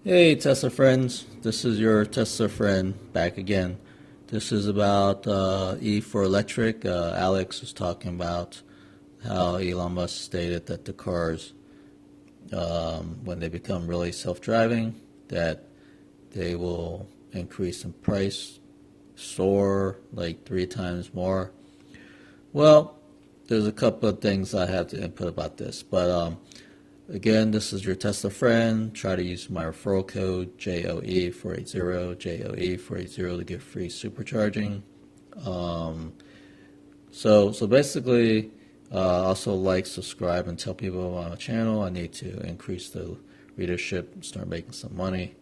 Hey Tesla friends, this is your Tesla friend back again. This is about E for electric. Alex was talking about how Elon Musk stated that the cars, when they become really self-driving, that they will increase in price, soar like 3 times more. Well, there's a couple of things I have to input about this, but again, this is your Tesla friend. Try to use my referral code Joe480, Joe480 to get free supercharging. Um, so basically, also like, subscribe, and tell people about my channel. I need to increase the readership, start making some money,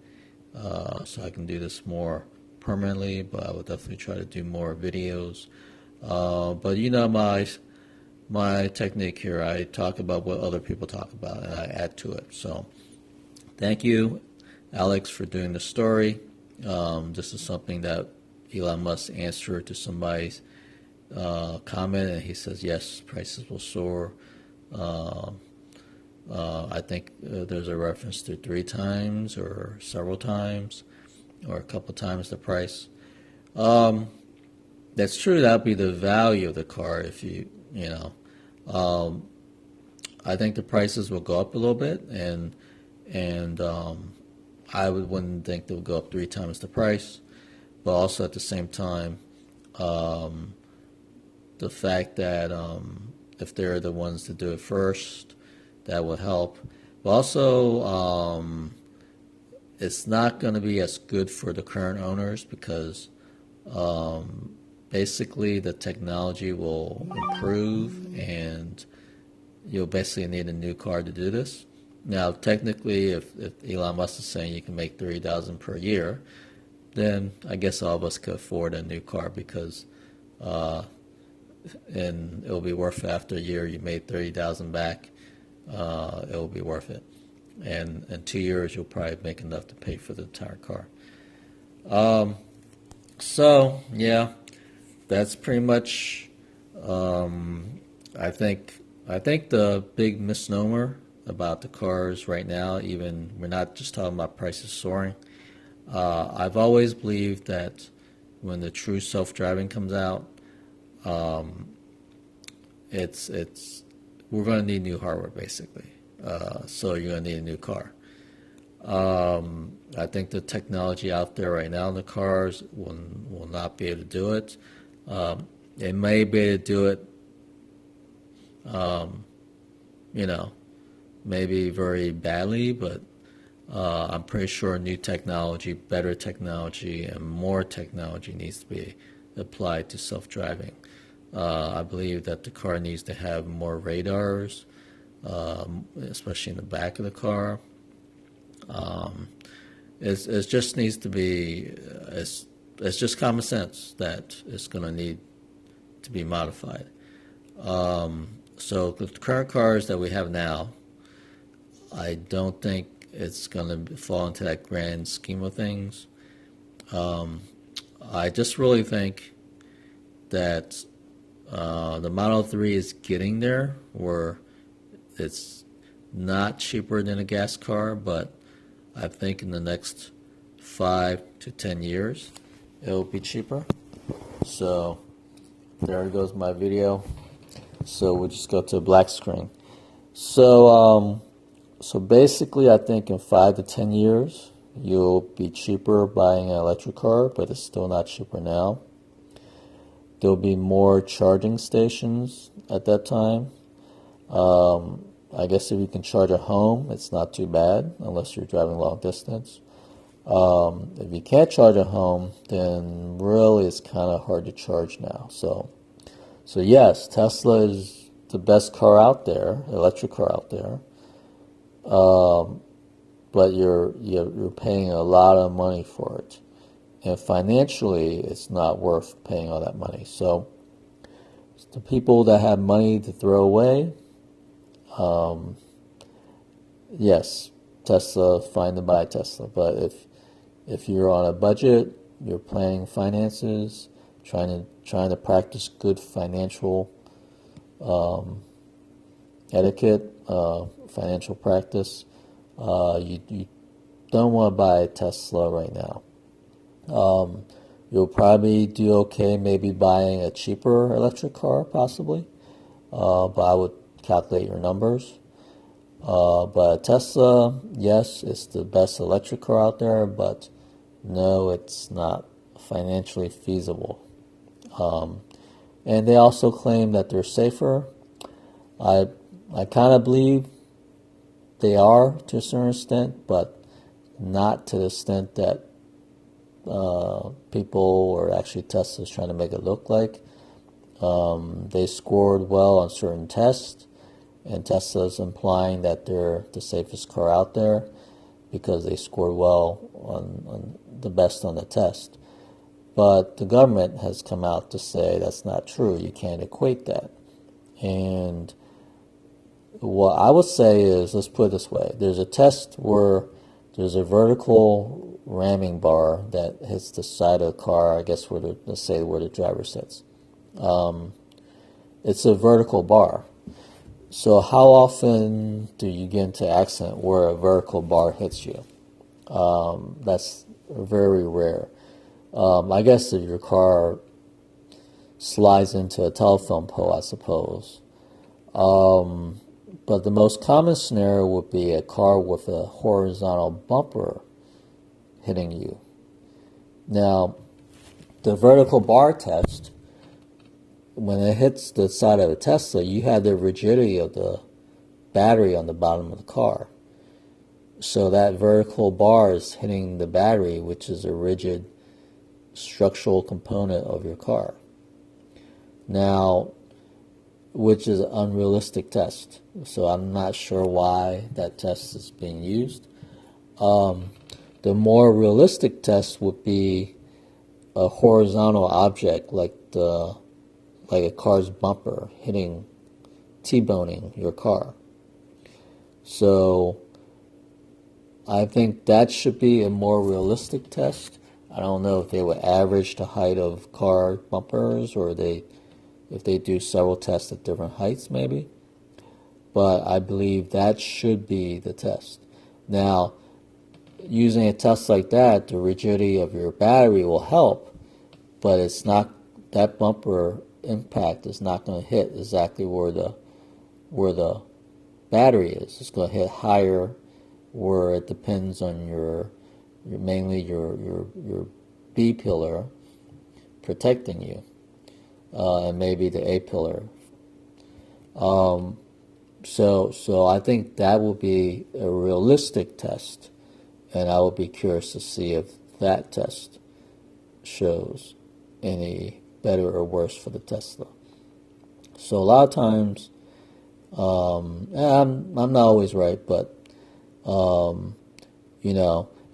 so I can do this more permanently. But I will definitely try to do more videos. But you know my technique here. I talk about what other people talk about, and I add to it. So thank you, Alex, for doing the story. This is something that Elon Musk answered to somebody's comment, and he says, yes, prices will soar. Uh, I think there's a reference to 3 times or several times or a couple times the price. Um, that's true. That would be the value of the car if you know. Um, I think the prices will go up a little bit, and I wouldn't think they'll go up 3 times the price. But also at the same time, um, the fact that if they're the ones to do it first, that will help. But also, it's not going to be as good for the current owners because um, basically the technology will improve and you'll basically need a new car to do this. Now, technically, if Elon Musk is saying you can make 30,000 per year, then I guess all of us could afford a new car because, uh, and it'll be worth it after a year. You made 30,000 back, it will be worth it. And in 2 years, you'll probably make enough to pay for the entire car. Um, so yeah, that's pretty much. Um, I think I think the big misnomer about the cars right now, even we're not just talking about prices soaring. I've always believed that when the true self-driving comes out, um, it's we're going to need new hardware basically. So you're going to need a new car. I think the technology out there right now in the cars will not be able to do it. It may be able to do it, um, you know, maybe very badly, but I'm pretty sure new technology, better technology, and more technology needs to be applied to self-driving. I believe that the car needs to have more radars, especially in the back of the car. Um, it just needs to be, it's just common sense that it's going to need to be modified. So the current cars that we have now, I don't think it's going to fall into that grand scheme of things. Um, I just really think that the Model 3 is getting there, where it's not cheaper than a gas car, but I think in the next 5 to 10 years, it'll be cheaper. So there goes my video. So we'll just go to a black screen. So so basically, I think in 5 to 10 years, you'll be cheaper buying an electric car, but it's still not cheaper now. There'll be more charging stations at that time. I guess if you can charge at home, it's not too bad, unless you're driving long distance. If you can't charge at home, then really it's kind of hard to charge now. So yes, Tesla is the best car out there, electric car out there. Um, but you're paying a lot of money for it, and financially, it's not worth paying all that money. So the people that have money to throw away, um, yes, Tesla, fine to buy Tesla. But if you're on a budget, you're planning finances, trying to practice good financial um, etiquette, financial practice, you don't want to buy a Tesla right now. You'll probably do okay maybe buying a cheaper electric car, possibly. But I would calculate your numbers. But Tesla, yes, it's the best electric car out there, but no, it's not financially feasible. And they also claim that they're safer. I kind of believe they are to a certain extent, but not to the extent that people or actually Tesla's trying to make it look like. They scored well on certain tests, and Tesla's implying that they're the safest car out there because they scored well on the best on the test. But the government has come out to say that's not true. You can't equate that. And what I would say is, let's put it this way. There's a test where there's a vertical ramming bar that hits the side of the car, I guess let's say where the driver sits. It's a vertical bar. So how often do you get into an accident where a vertical bar hits you? That's very rare. I guess if your car slides into a telephone pole, I suppose. But the most common scenario would be a car with a horizontal bumper hitting you. Now, the vertical bar test, when it hits the side of a Tesla, you have the rigidity of the battery on the bottom of the car. So that vertical bar is hitting the battery, which is a rigid structural component of your car. Now, which is an unrealistic test. So I'm not sure why that test is being used. The more realistic test would be a horizontal object like a car's bumper hitting, T-boning your car. So I think that should be a more realistic test. I don't know if they would average the height of car bumpers or if they do several tests at different heights maybe. But I believe that should be the test. Now, using a test like that, the rigidity of your battery will help, but it's not, that bumper impact is not going to hit exactly where the battery is. It's going to hit higher where it depends on mainly your B pillar protecting you, and maybe the A pillar. So I think that will be a realistic test, and I will be curious to see if that test shows any better or worse for the Tesla. So a lot of times, I'm not always right, but and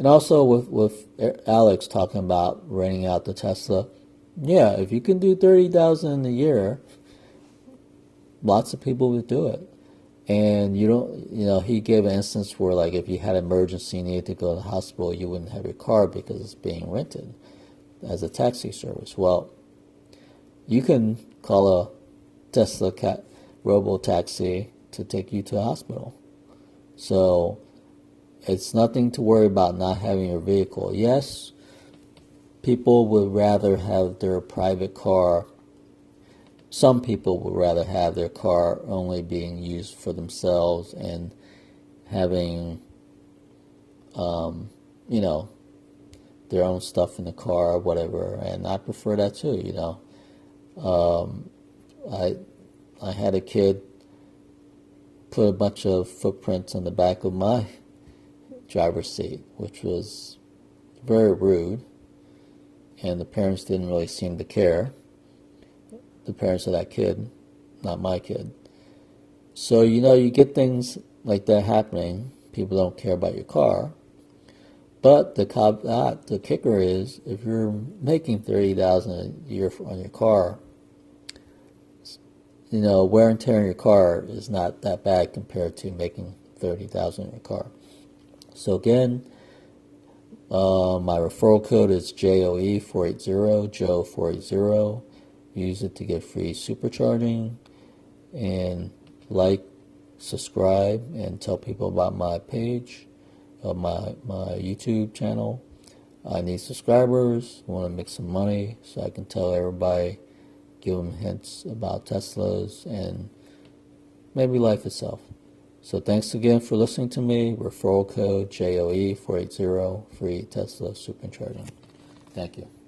also with Alex talking about renting out the Tesla, yeah, if you can do $30,000 a year, lots of people would do it. And he gave an instance where, like, if you had an emergency and needed to go to the hospital, you wouldn't have your car because it's being rented as a taxi service. Well, you can call a Tesla robo-taxi to take you to a hospital. So it's nothing to worry about not having your vehicle. Yes, people would rather have their private car. Some people would rather have their car only being used for themselves and having, their own stuff in the car or whatever. And I prefer that too, I had a kid put a bunch of footprints on the back of my driver's seat, which was very rude, and the parents didn't really seem to care. The parents of that kid, not my kid. So, you get things like that happening. People don't care about your car. But the kicker is, if you're making $30,000 a year on your car, wear and tear on your car is not that bad compared to making $30,000 in your car. So again, my referral code is Joe480, Joe480. Use it to get free supercharging, and like, subscribe, and tell people about my page. my YouTube channel. I need subscribers. I want to make some money so I can tell everybody, give them hints about Teslas and maybe life itself. So thanks again for listening to me. Referral code JOE480, free Tesla supercharging. Thank you.